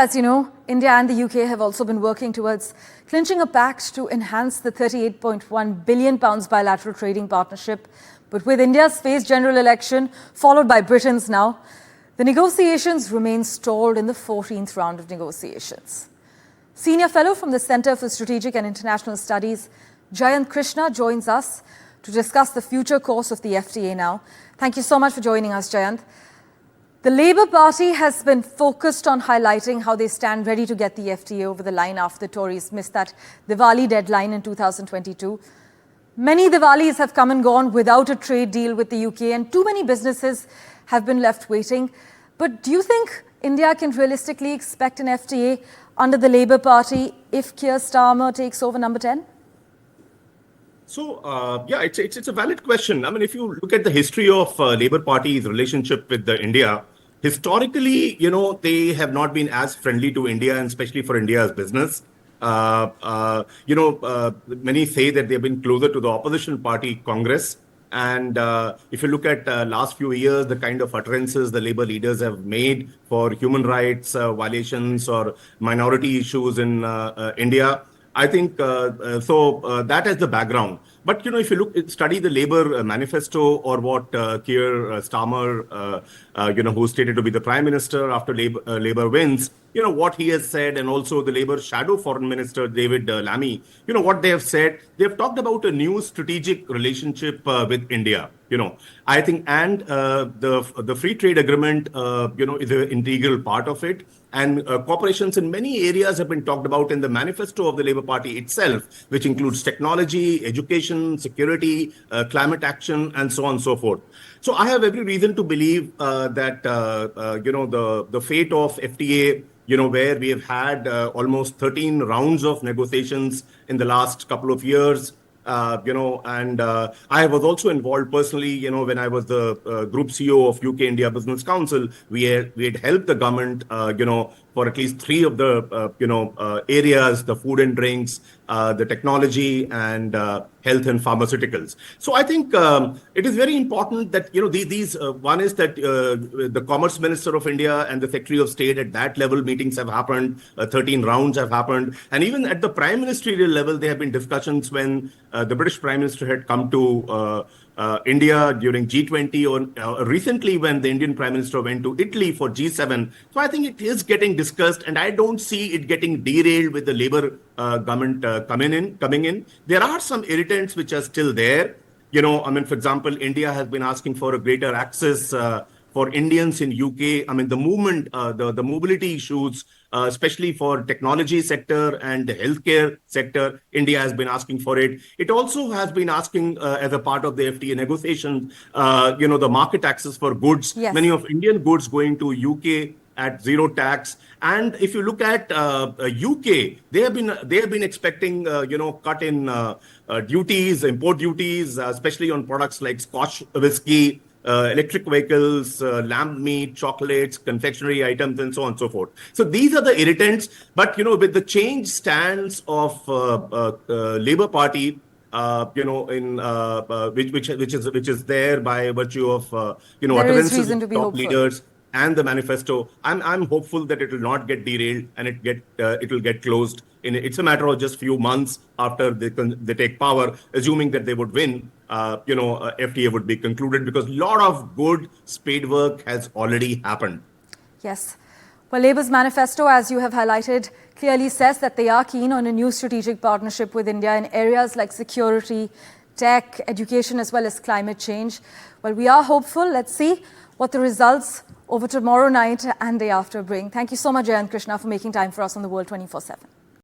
As you know, India and the UK have also been working towards clinching a pact to enhance the £38.1 billion bilateral trading partnership. But with India's phased general election, followed by Britain's now, the negotiations remain stalled in the 14th round of negotiations. Senior fellow from the Centre for Strategic and International Studies, Jayant Krishna, joins us to discuss the future course of the FTA now. Thank you so much for joining us, Jayant. The Labour Party has been focused on highlighting how they stand ready to get the FTA over the line after the Tories missed that Diwali deadline in 2022. Many Diwalis have come and gone without a trade deal with the UK, and too many businesses have been left waiting. But do you think India can realistically expect an FTA under the Labour Party if Keir Starmer takes over number 10? So, it's a valid question. I mean, if you look at the history of Labour Party's relationship with India, historically, they have not been as friendly to India, and especially for India's business. Many say that they've been closer to the opposition party, Congress. And if you look at last few years, the kind of utterances the Labour leaders have made for human rights violations or minority issues in India, I think that is the background. But, if you study the Labour manifesto or what Keir Starmer, who's stated to be the Prime Minister after Labour wins, what he has said, and also the Labour shadow Foreign Minister, David Lammy, what they have said, they've talked about a new strategic relationship with India. I think, and the free trade agreement, is an integral part of it. And cooperations in many areas have been talked about in the manifesto of the Labour Party itself, which includes technology, education, security, climate action, and so on and so forth. So I have every reason to believe that, the fate of FTA, where we have had almost 13 rounds of negotiations in the last couple of years, and I was also involved personally, when I was the group CEO of UK India Business Council. We had helped the government, for at least three of the, areas, the food and drinks, the technology, and health and pharmaceuticals. So I think it is very important that, these one is that the Commerce Minister of India and the Secretary of State at that level meetings have happened, 13 rounds have happened. And even at the Prime Ministerial level, there have been discussions when the British Prime Minister had come to India during G20, or recently when the Indian Prime Minister went to Italy for G7. So I think it is getting discussed, and I don't see it getting derailed with the Labour government coming in. There are some irritants which are still there. For example, India has been asking for a greater access for Indians in UK. The movement, the mobility issues, especially for technology sector and the healthcare sector, India has been asking for it. It also has been asking, as a part of the FTA negotiations, the market access for goods. Yes. Many of Indian goods going to UK at zero tax. And if you look at UK, they have been expecting, cut in duties, import duties, especially on products like Scotch whiskey, electric vehicles, lamb meat, chocolates, confectionery items, and so on and so forth. So these are the irritants. But, with the change stance of Labour Party, which is there by virtue of, utterances of top leaders and the manifesto, I'm hopeful that it will not get derailed, and it will get closed. It's a matter of just few months after they take power, assuming that they would win. FTA would be concluded, because a lot of good spade work has already happened. Yes. Well, Labour's manifesto, as you have highlighted, clearly says that they are keen on a new strategic partnership with India in areas like security, tech, education, as well as climate change. Well, we are hopeful. Let's see what the results over tomorrow night and day after bring. Thank you so much, Jayant Krishna, for making time for us on the World 24/7.